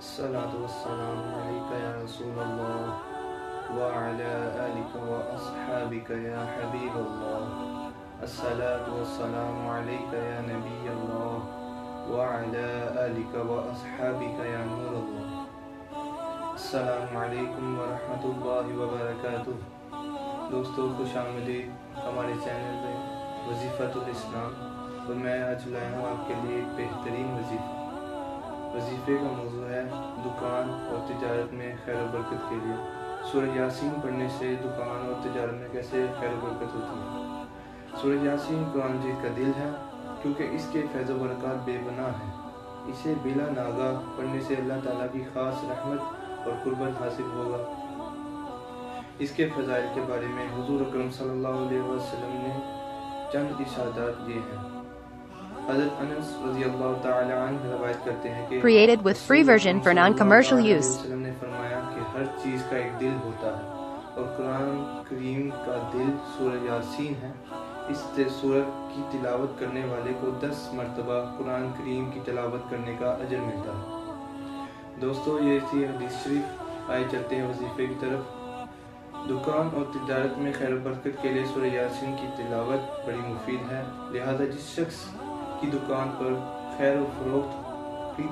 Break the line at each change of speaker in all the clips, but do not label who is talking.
الصلاة والسلام عليك يا رسول الله وعلى آلك وأصحابك يا حبيب الله. الصلاة والسلام عليك يا نبي الله وعلى آلك وأصحابك يا نور الله. السلام علیکم ورحمۃ اللہ وبرکاتہ. دوستو خوش آمدید ہمارے چینل پہ وظیفۃ الاسلام. اور میں آج لایا ہوں آپ کے لیے ایک بہترین وظیفے کا موضوع ہے دکان اور تجارت میں خیر و برکت کے لیے. سورہ یاسین پڑھنے سے دکان اور تجارت میں کیسے خیر و برکت ہوتی ہے. سورہ یاسین قرآن مجید کا دل ہے کیونکہ اس کے فیض و برکات بے پناہ ہیں. اسے بلا ناگاہ پڑھنے سے اللہ تعالیٰ کی خاص رحمت اور قربت حاصل ہوگا. اس کے فضائل کے بارے میں حضور اکرم صلی اللہ علیہ وسلم نے چند ارشادات دیے ہیں. حضرت انس رضی اللہ تعالی عنہ روایت کرتے ہیں کہ
Created with free version for non-commercial use.
وسلم نے فرمایا کہ ہر چیز کا ایک دل ہوتا ہے اور قرآن کریم کا دل سورہ یاسین ہے. اس سورت کی تلاوت کرنے والے کو 10 مرتبہ قرآن کریم کی تلاوت کرنے کا اجر ملتا ہے. دوستو یہ تھی حدیث شریف. آئے چلتے ہیں وظیفے کی طرف. دکان اور تجارت میں خیر و برکت کے لیے سورہ یاسین کی تلاوت بڑی مفید ہے. لہذا جس شخص کی دکان پر خرید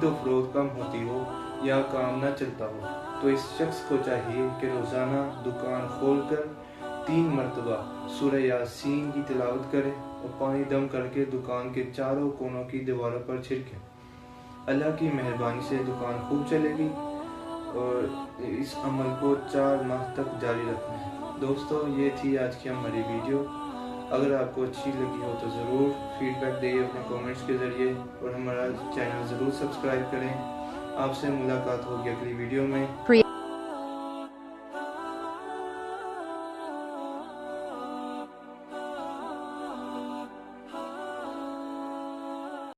و فروخت کم ہوتی ہو یا کام نہ چلتا ہو تو اس شخص کو چاہیے کہ روزانہ دکان کھول کر 3 مرتبہ سورہ یاسین کی تلاوت کرے اور پانی دم کر کے دکان کے چاروں کونوں کی دیواروں پر چھڑکے. اللہ کی مہربانی سے دکان خوب چلے گی اور اس عمل کو 4 ماہ تک جاری رکھنا ہے. دوستو یہ تھی آج کی ہماری ویڈیو. اگر آپ کو اچھی لگی ہو تو ضرور فیڈ بیک دیں اپنے کومنٹس کے ذریعے اور ہمارا چینل ضرور سبسکرائب کریں. آپ سے ملاقات ہوگی اگلی ویڈیو میں.